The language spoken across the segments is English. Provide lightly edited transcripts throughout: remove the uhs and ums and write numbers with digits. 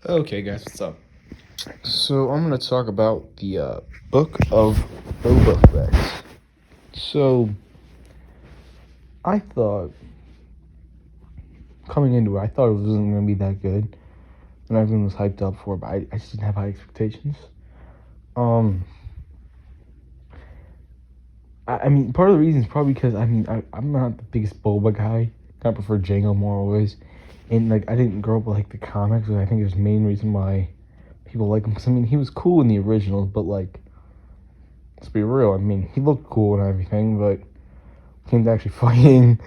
Okay, guys, what's up? So I'm gonna talk about the book of Boba Fett. So I thought coming into it, I thought it wasn't gonna be that good, and everyone was hyped up for it, but I just didn't have high expectations. Um, I mean, part of the reason is probably because I'm not the biggest Boba guy. I prefer Jango more always, and like I didn't grow up with like the comics, and I think there's the main reason why people like him. Because I mean, he was cool in the originals, but like let's be real. I mean, he looked cool and everything, but came to actually fighting,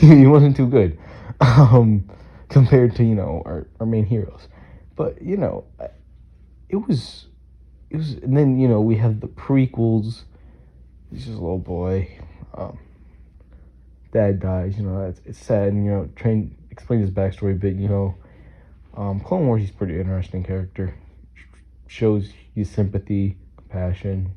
he wasn't too good, um, compared to our main heroes. But it was, and then we have the prequels. He's just a little boy. Um, Dad dies. It's sad. And Train explains his backstory a bit. Clone Wars. He's a pretty interesting character. Shows his sympathy, compassion,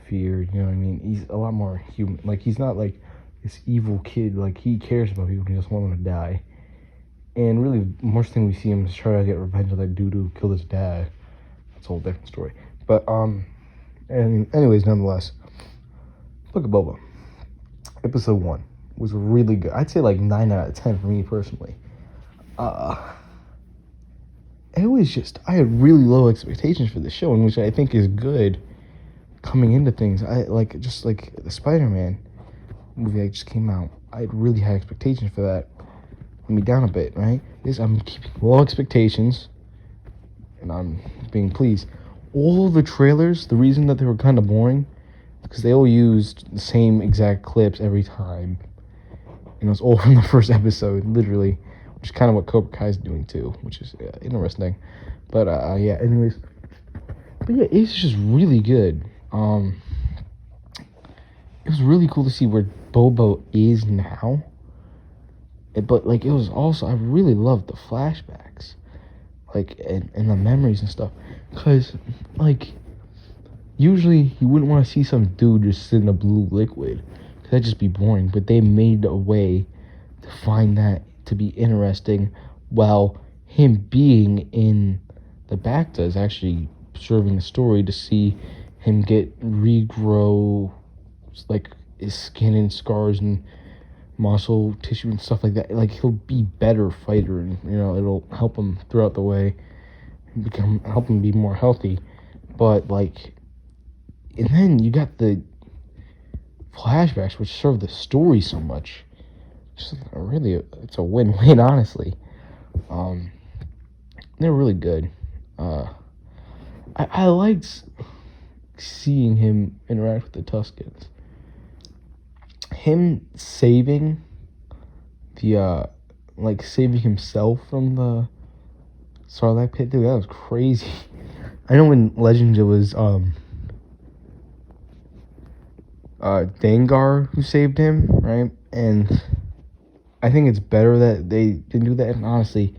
fear. You know what I mean? He's a lot more human. Like he's not like this evil kid. Like he cares about people. He doesn't want them to die. And really, the most thing we see him is try to get revenge on that dude who killed his dad. That's a whole different story. But and anyways, nonetheless, Book of Boba, episode 1 was really good. I'd say like 9 out of 10 for me personally. Uh, it was just I had really low expectations for the show, and which I think is good coming into things. I like just like the Spider-Man movie that just came out. I had really high expectations for that. Let me down a bit, right? I'm keeping low expectations, and I'm being pleased. All the trailers, the reason that they were kind of boring, because they all used the same exact clips every time, and it was all from the first episode, literally, which is kind of what Cobra Kai is doing too, which is interesting. But yeah, anyways, but yeah, it's just really good. It was really cool to see where Bobo is now. But like it was also I really loved the flashbacks, like and the memories and stuff, cause like usually you wouldn't want to see some dude just sit in a blue liquid, cause that'd just be boring. But they made a way to find that to be interesting, while him being in the Bacta is actually serving the story to see him get regrow like his skin and scars and muscle tissue and stuff like that. Like he'll be better fighter, and it'll help him throughout the way, help him be more healthy. But like, and then you got the flashbacks which serve the story so much. Just really, it's a win-win, honestly. Um, they're really good. I liked seeing him interact with the Tuskens. Him saving the like saving himself from the Sarlacc pit, dude, that was crazy. I know in Legends it was Dengar who saved him, right? And I think it's better that they didn't do that. And honestly,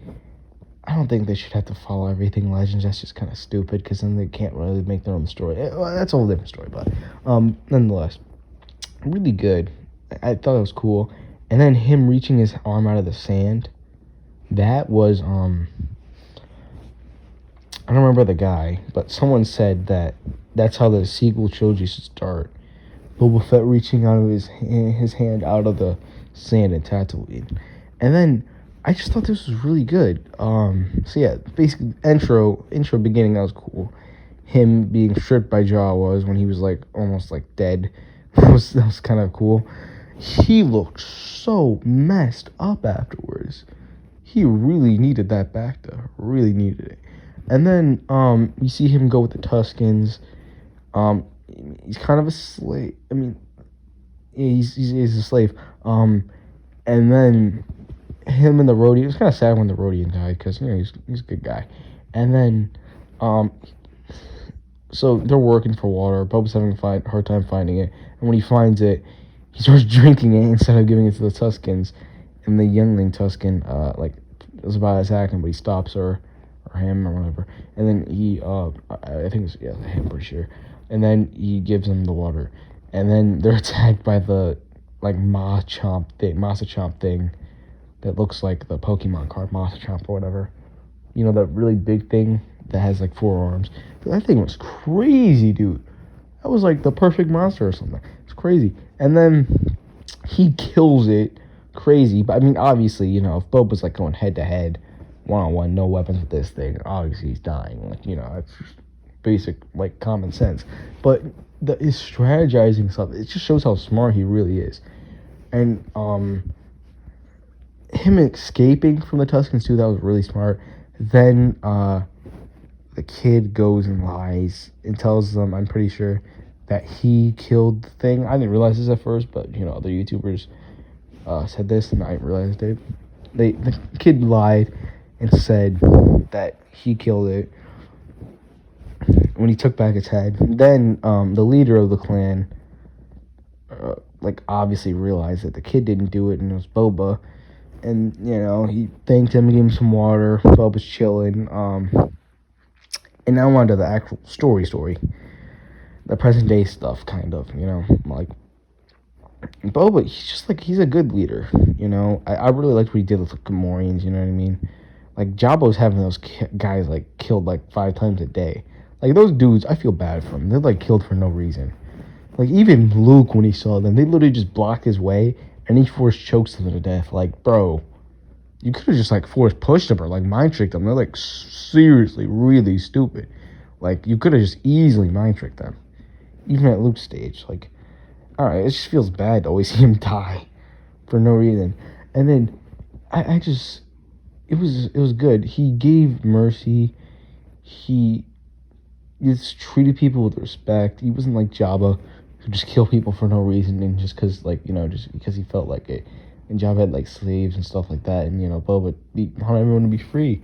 I don't think they should have to follow everything Legends. That's just kind of stupid, because then they can't really make their own story. Well, that's a whole different story, but nonetheless, really good. I thought it was cool. And then him reaching his arm out of the sand, that was I don't remember the guy, but someone said that that's how the sequel trilogy should start. Boba Fett reaching out of his hand out of the sand in Tatooine. And then I just thought this was really good. So yeah, basically intro beginning, that was cool. Him being stripped by Jawas when he was like almost like dead. That was kind of cool. He looked so messed up afterwards. He really needed that Bacta. Really needed it. And then you see him go with the Tuskens. He's kind of a slave. I mean, yeah, he's a slave. And then him and the Rodian. It was kind of sad when the Rodian died, because he's a good guy. And then so they're working for water. Boba's having a hard time finding it, and when he finds it, he starts drinking it instead of giving it to the Tuskens. And the youngling Tusken like is about to attack him, but he stops her or him or whatever. And then he I think it's him, pretty sure. And then he gives him the water, and then they're attacked by the like Masa Chomp thing that looks like the Pokemon card Masa Chomp or whatever. You know, that really big thing that has like 4 arms. That thing was crazy, dude. That was like the perfect monster or something. It's crazy. And then he kills it crazy. But I mean, obviously, you know, if Boba's like going head to head, 1-on-1, no weapons with this thing, obviously he's dying. Like, you know, it's just basic like common sense. But his strategizing stuff, it just shows how smart he really is. And him escaping from the Tuscans too, that was really smart. Then the kid goes and lies and tells them, I'm pretty sure, that he killed the thing. I didn't realize this at first, but you know, other YouTubers said this, and I realized it. The kid lied and said that he killed it when he took back its head. Then the leader of the clan, like obviously realized that the kid didn't do it, and it was Boba. And you know, he thanked him, gave him some water. Boba's chilling. And now on to the actual story, the present day stuff, kind of. You know, like Boba, he's a good leader. You know, I really liked what he did with the Gamorreans. You know what I mean? Like Jabba's having those guys like killed like 5 times a day. Like those dudes, I feel bad for them. They're like killed for no reason. Like even Luke, when he saw them, they literally just blocked his way, and he force chokes them to death. Like, bro, you could have just like force pushed them or like mind tricked them. They're like seriously really stupid. Like you could have just easily mind tricked them, even at Luke's stage. Like, all right, it just feels bad to always see him die for no reason. And then I just it was good. He gave mercy. He just treated people with respect. He wasn't like Jabba, who just killed people for no reason and just because like you know just because he felt like it. And Jabba had like slaves and stuff like that, and you know Boba wanted everyone to be free.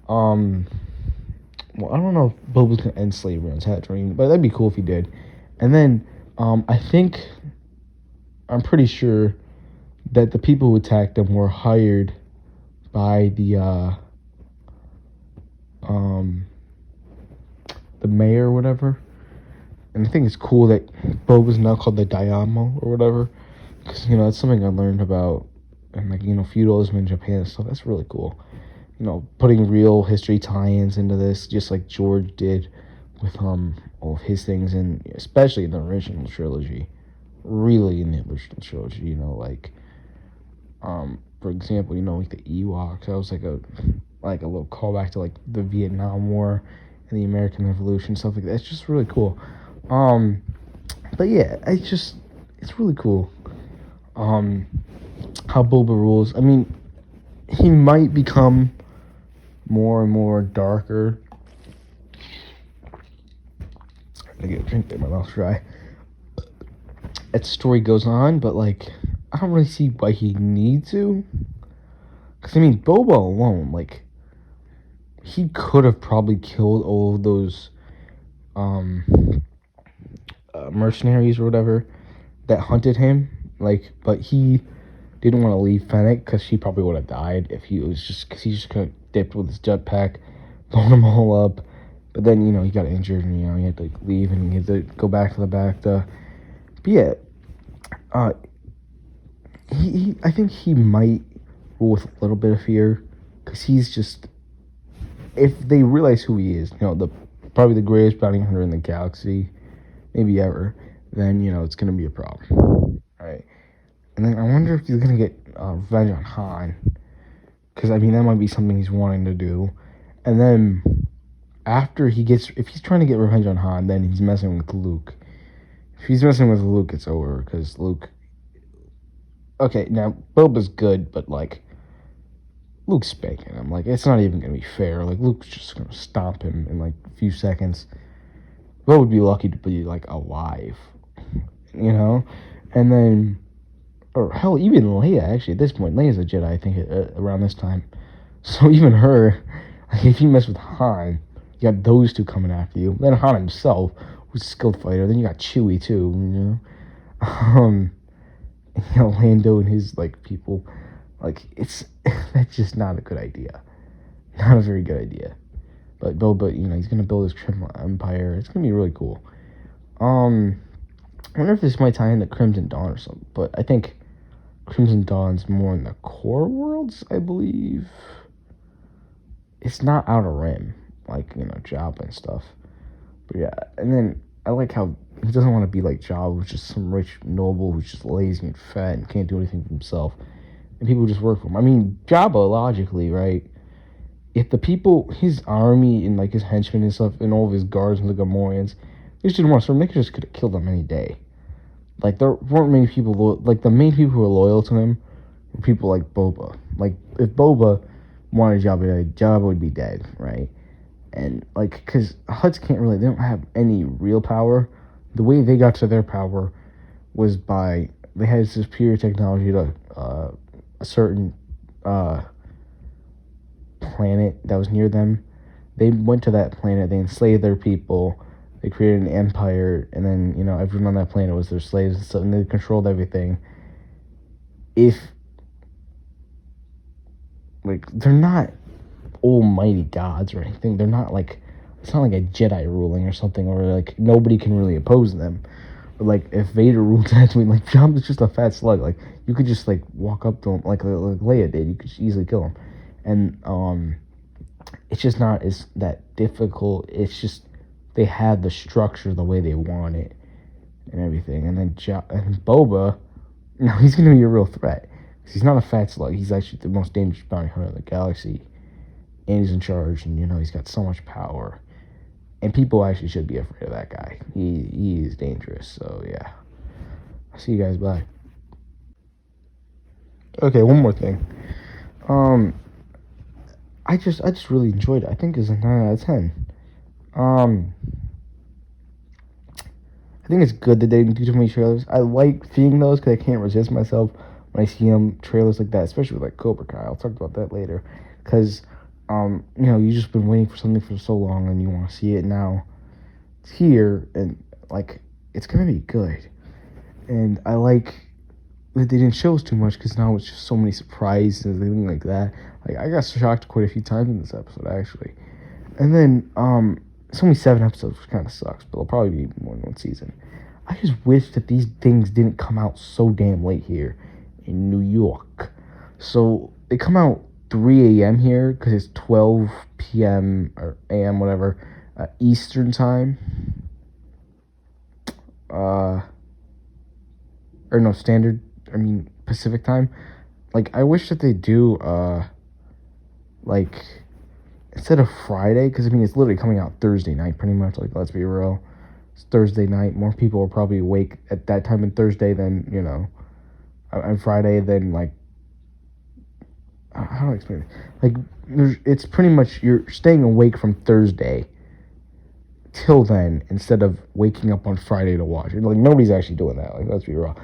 Well, I don't know if Boba's gonna end slavery on Tatooine, but that'd be cool if he did. And then I think I'm pretty sure that the people who attacked them were hired by the mayor or whatever. And I think it's cool that Boba's now called the Daimyo or whatever, because you know that's something I learned about and like you know feudalism in Japan and stuff. That's really cool. You know, putting real history tie-ins into this, just like George did with all of his things, and especially in the original trilogy. Really, in the original trilogy, you know, like for example, you know, like the Ewoks. That was like a little callback to like the Vietnam War and the American Revolution, stuff like that. It's just really cool. But yeah, it's really cool. How Boba rules. I mean, he might become more and more darker. I get a drink there, my mouth's dry. As the story goes on, but like, I don't really see why he needs to. Because I mean, Boba alone, like, he could have probably killed all of those mercenaries or whatever that hunted him. Like, but he didn't want to leave Fennec because she probably would have died if he was just because he just kind of dipped with his jetpack, blown them all up. But then you know he got injured and you know he had to like, leave and he had to go back to the back. But yeah, he I think he might rule with a little bit of fear because he's just if they realize who he is, you know probably the greatest bounty hunter in the galaxy, maybe ever. Then you know it's gonna be a problem, right? And then I wonder if he's gonna get revenge on Han, because I mean that might be something he's wanting to do. And then after if he's trying to get revenge on Han, then he's messing with Luke. If he's messing with Luke, it's over because Luke. Okay, now Boba's good, but like Luke's spanking him. Like it's not even gonna be fair. Like Luke's just gonna stomp him in like a few seconds. Boba would be lucky to be like alive, you know, and then. Or hell, even Leia, actually, at this point. Leia's a Jedi, I think, around this time. So even her, like, if you mess with Han, you got those two coming after you. Then Han himself, who's a skilled fighter. Then you got Chewie, too, you know? You know, Lando and his, like, people. Like, that's just not a good idea. Not a very good idea. But Boba, you know, he's going to build his criminal empire. It's going to be really cool. I wonder if this might tie into Crimson Dawn or something. But I think Crimson Dawn's more in the core worlds, I believe. it's not outer rim like Jabba and stuff. But yeah, and then I like how he doesn't want to be like Jabba, who's just some rich noble who's just lazy and fat and can't do anything for himself, and people just work for him. I mean, Jabba logically, right? If the people, his army and like his henchmen and stuff, and all of his guards and the Gamorreans, they just didn't want to serve him. They just could have killed them any day. Like there weren't many people like the main people who were loyal to him were people like Boba. Like if Boba wanted Jabba, Jabba would be dead, right? And like because Hutts can't really, they don't have any real power. The way they got to their power was by they had superior technology to a certain planet that was near them. They went to that planet, they enslaved their people, they created an empire, and then everyone on that planet was their slaves and stuff, and they controlled everything. If like they're not almighty gods or anything, they're not like, it's not like a Jedi ruling or something, or like nobody can really oppose them. But like if Vader ruled Tatooine, like Jabba's just a fat slug. Like you could just like walk up to him like Leia did. You could just easily kill him, and it's just not as that difficult. It's just they have the structure the way they want it and everything. And then and Boba, now he's gonna be a real threat. He's not a fat slug. He's actually the most dangerous bounty hunter in the galaxy, and he's in charge. And he's got so much power. And people actually should be afraid of that guy. He is dangerous. So yeah. I'll see you guys. Bye. Okay, one more thing. I just really enjoyed it. I think it's a 9 out of 10. I think it's good that they didn't do too many trailers. I like seeing those because I can't resist myself when I see trailers like that, especially with like Cobra Kai. I'll talk about that later. Because you've just been waiting for something for so long and you want to see it now. It's here and like it's gonna be good. And I like that they didn't show us too much because now it's just so many surprises and everything like that. Like I got shocked quite a few times in this episode actually. And then it's only 7 episodes, which kind of sucks, but it'll probably be more than one season. I just wish that these things didn't come out so damn late here in New York. So they come out 3 a.m. here because it's 12 p.m. or a.m. whatever Eastern time. Or no, standard. I mean Pacific time. Like I wish that they do like instead of Friday, because I mean it's literally coming out Thursday night pretty much. Like let's be real, it's Thursday night. More people are probably awake at that time on Thursday than on Friday than like. How do I explain it? Like, it's pretty much you're staying awake from Thursday till then instead of waking up on Friday to watch it. Like, nobody's actually doing that. Like, let's be real.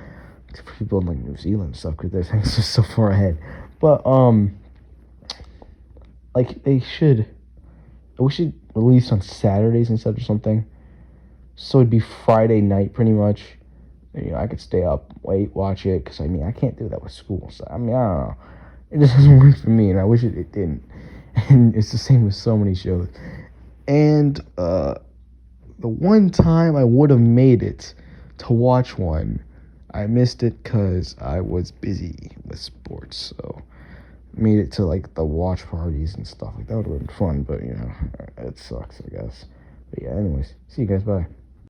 Except for people in, like, New Zealand and stuff because their things are so far ahead. But, like, they should... I wish it released on Saturdays instead or something. So it'd be Friday night pretty much. And, I could stay up, watch it. Because, I mean, I can't do that with school. So, I mean, I don't know. It just doesn't work for me, and I wish it didn't. And it's the same with so many shows. And the one time I would have made it to watch one, I missed it because I was busy with sports. So made it to like the watch parties and stuff. Like that would have been fun, but it sucks, I guess. But yeah, anyways, see you guys. Bye.